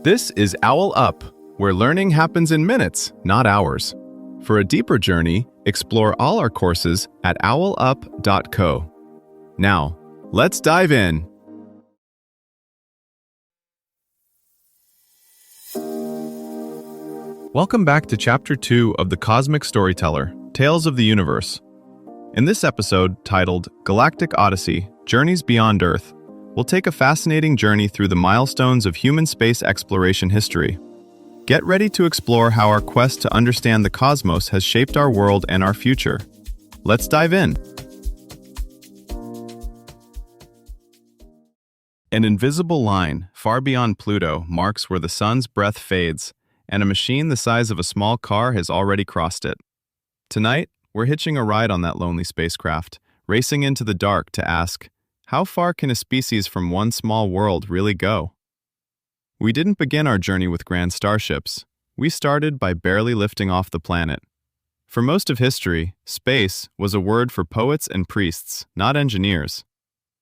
This is OwlUp, where learning happens in minutes, not hours. For a deeper journey, explore all our courses at owlup.co. Now, let's dive in. Welcome back to Chapter 2 of The Cosmic Storyteller, Tales of the Universe. In this episode, titled Galactic Odyssey, Journeys Beyond Earth, we'll take a fascinating journey through the milestones of human space exploration history. Get ready to explore how our quest to understand the cosmos has shaped our world and our future. Let's dive in. An invisible line, far beyond Pluto, marks where the sun's breath fades, and a machine the size of a small car has already crossed it. Tonight, we're hitching a ride on that lonely spacecraft, racing into the dark to ask, how far can a species from one small world really go? We didn't begin our journey with grand starships. We started by barely lifting off the planet. For most of history, space was a word for poets and priests, not engineers.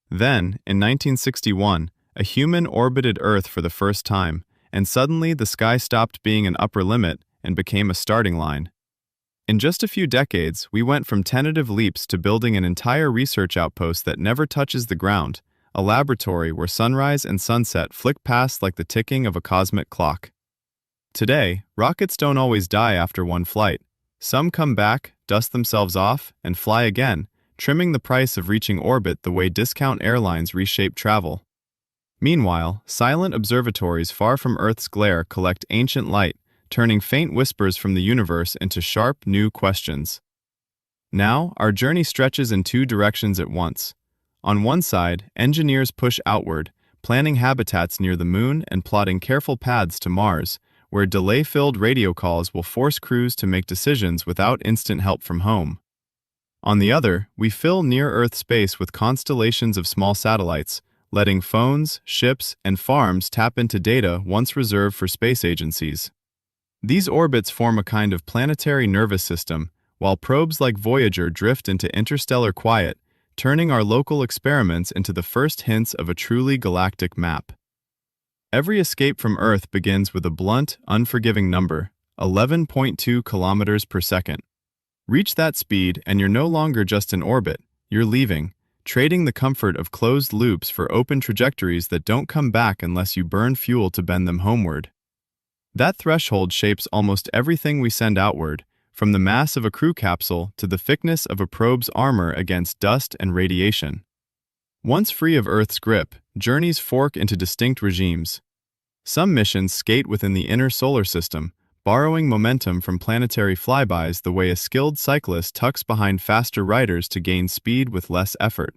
Then, in 1961, a human orbited Earth for the first time, and suddenly the sky stopped being an upper limit and became a starting line. In just a few decades, we went from tentative leaps to building an entire research outpost that never touches the ground, a laboratory where sunrise and sunset flick past like the ticking of a cosmic clock. Today, rockets don't always die after one flight. Some come back, dust themselves off, and fly again, trimming the price of reaching orbit the way discount airlines reshape travel. Meanwhile, silent observatories far from Earth's glare collect ancient light, turning faint whispers from the universe into sharp, new questions. Now, our journey stretches in two directions at once. On one side, engineers push outward, planning habitats near the moon and plotting careful paths to Mars, where delay-filled radio calls will force crews to make decisions without instant help from home. On the other, we fill near-Earth space with constellations of small satellites, letting phones, ships, and farms tap into data once reserved for space agencies. These orbits form a kind of planetary nervous system, while probes like Voyager drift into interstellar quiet, turning our local experiments into the first hints of a truly galactic map. Every escape from Earth begins with a blunt, unforgiving number, 11.2 kilometers per second. Reach that speed and you're no longer just in orbit, you're leaving, trading the comfort of closed loops for open trajectories that don't come back unless you burn fuel to bend them homeward. That threshold shapes almost everything we send outward, from the mass of a crew capsule to the thickness of a probe's armor against dust and radiation. Once free of Earth's grip, journeys fork into distinct regimes. Some missions skate within the inner solar system, borrowing momentum from planetary flybys the way a skilled cyclist tucks behind faster riders to gain speed with less effort.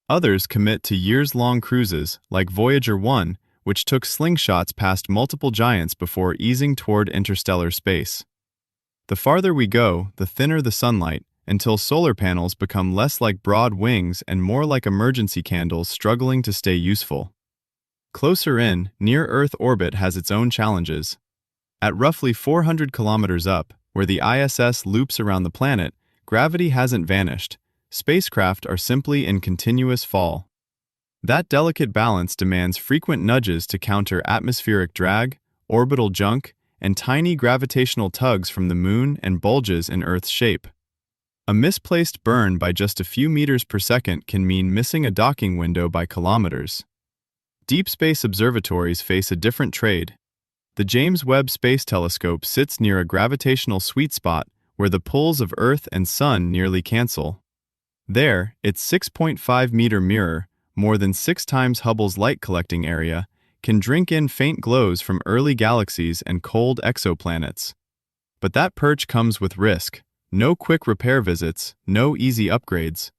Others commit to years-long cruises, like Voyager 1, which took slingshots past multiple giants before easing toward interstellar space. The farther we go, the thinner the sunlight, until solar panels become less like broad wings and more like emergency candles struggling to stay useful. Closer in, near-Earth orbit has its own challenges. At roughly 400 kilometers up, where the ISS loops around the planet, gravity hasn't vanished. Spacecraft are simply in continuous fall. That delicate balance demands frequent nudges to counter atmospheric drag, orbital junk, and tiny gravitational tugs from the moon and bulges in Earth's shape. A misplaced burn by just a few meters per second can mean missing a docking window by kilometers. Deep space observatories face a different trade. The James Webb Space Telescope sits near a gravitational sweet spot where the pulls of Earth and Sun nearly cancel. There, its 6.5-meter mirror, more than 6 times Hubble's light-collecting area, can drink in faint glows from early galaxies and cold exoplanets. But that perch comes with risk. No quick repair visits, no easy upgrades.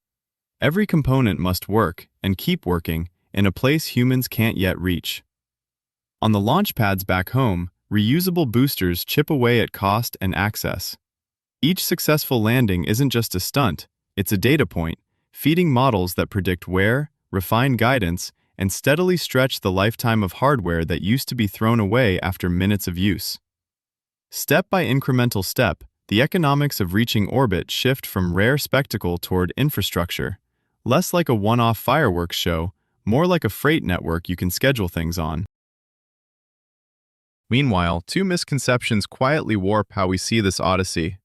Every component must work, and keep working, in a place humans can't yet reach. On the launch pads back home, reusable boosters chip away at cost and access. Each successful landing isn't just a stunt, it's a data point, feeding models that predict wear, refine guidance, and steadily stretch the lifetime of hardware that used to be thrown away after minutes of use. Step by incremental step, the economics of reaching orbit shift from rare spectacle toward infrastructure, less like a one-off fireworks show, more like a freight network you can schedule things on. Meanwhile, two misconceptions quietly warp how we see this odyssey.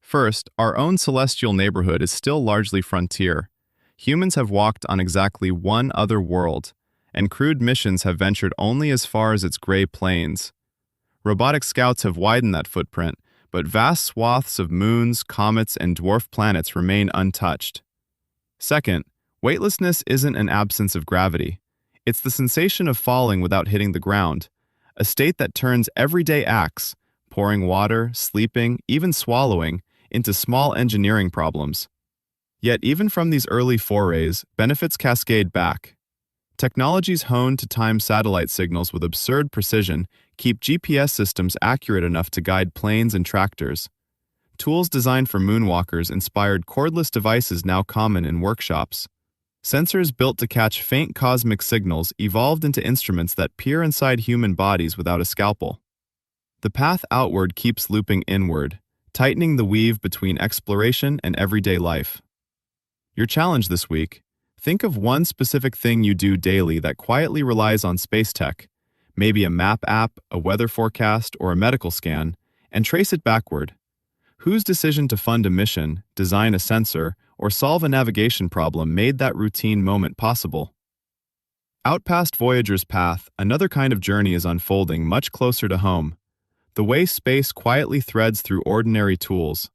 First, our own celestial neighborhood is still largely frontier. Humans have walked on exactly one other world, and crewed missions have ventured only as far as its gray plains. Robotic scouts have widened that footprint, but vast swaths of moons, comets, and dwarf planets remain untouched. Second, weightlessness isn't an absence of gravity. It's the sensation of falling without hitting the ground, a state that turns everyday acts, pouring water, sleeping, even swallowing, into small engineering problems. Yet even from these early forays, benefits cascade back. Technologies honed to time satellite signals with absurd precision keep GPS systems accurate enough to guide planes and tractors. Tools designed for moonwalkers inspired cordless devices now common in workshops. Sensors built to catch faint cosmic signals evolved into instruments that peer inside human bodies without a scalpel. The path outward keeps looping inward, tightening the weave between exploration and everyday life. Your challenge this week: think of one specific thing you do daily that quietly relies on space tech, maybe a map app, a weather forecast, or a medical scan, and trace it backward. Whose decision to fund a mission, design a sensor, or solve a navigation problem made that routine moment possible? Out past Voyager's path, another kind of journey is unfolding much closer to home. The way space quietly threads through ordinary tools.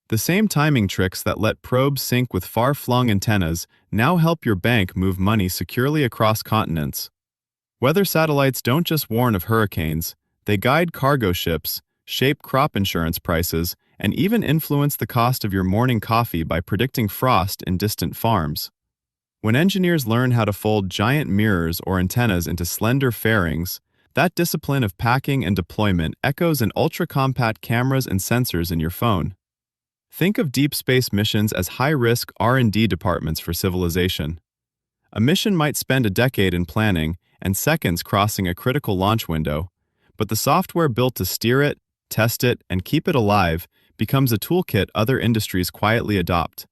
The same timing tricks that let probes sync with far-flung antennas now help your bank move money securely across continents. Weather satellites don't just warn of hurricanes, they guide cargo ships, shape crop insurance prices, and even influence the cost of your morning coffee by predicting frost in distant farms. When engineers learn how to fold giant mirrors or antennas into slender fairings, that discipline of packing and deployment echoes in ultra-compact cameras and sensors in your phone. Think of deep space missions as high-risk R&D departments for civilization. A mission might spend a decade in planning and seconds crossing a critical launch window, but the software built to steer it, test it, and keep it alive becomes a toolkit other industries quietly adopt.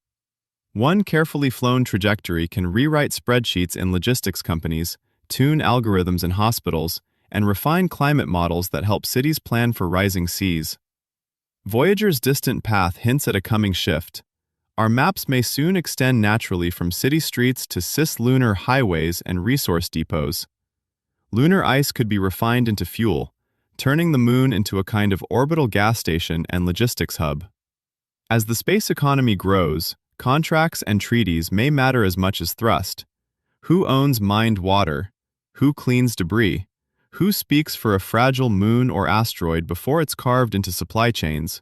One carefully flown trajectory can rewrite spreadsheets in logistics companies, tune algorithms in hospitals, and refine climate models that help cities plan for rising seas. Voyager's distant path hints at a coming shift. Our maps may soon extend naturally from city streets to cislunar highways and resource depots. Lunar ice could be refined into fuel, turning the moon into a kind of orbital gas station and logistics hub. As the space economy grows, contracts and treaties may matter as much as thrust. Who owns mined water? Who cleans debris? Who speaks for a fragile moon or asteroid before it's carved into supply chains?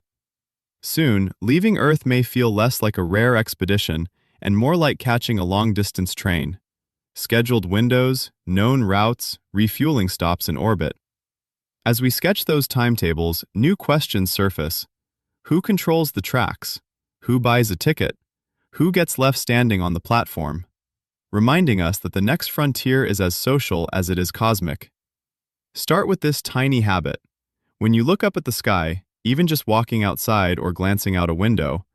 Soon, leaving Earth may feel less like a rare expedition and more like catching a long-distance train. Scheduled windows, known routes, refueling stops in orbit. As we sketch those timetables, new questions surface. Who controls the tracks? Who buys a ticket? Who gets left standing on the platform? Reminding us that the next frontier is as social as it is cosmic. Start with this tiny habit. When you look up at the sky, even just walking outside or glancing out a window,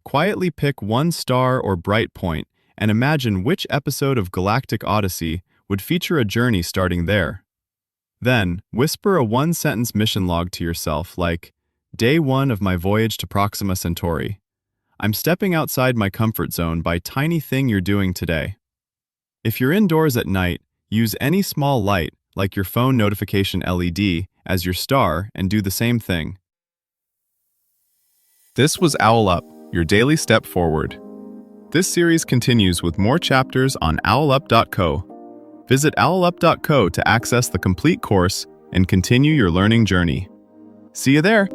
quietly pick one star or bright point and imagine which episode of Galactic Odyssey would feature a journey starting there. Then, whisper a one-sentence mission log to yourself like, "Day 1 of my voyage to Proxima Centauri. I'm stepping outside my comfort zone by tiny thing you're doing today." If you're indoors at night, use any small light, like your phone notification LED, as your star and do the same thing. This was OwlUp, your daily step forward. This series continues with more chapters on OwlUp.co. Visit OwlUp.co to access the complete course and continue your learning journey. See you there!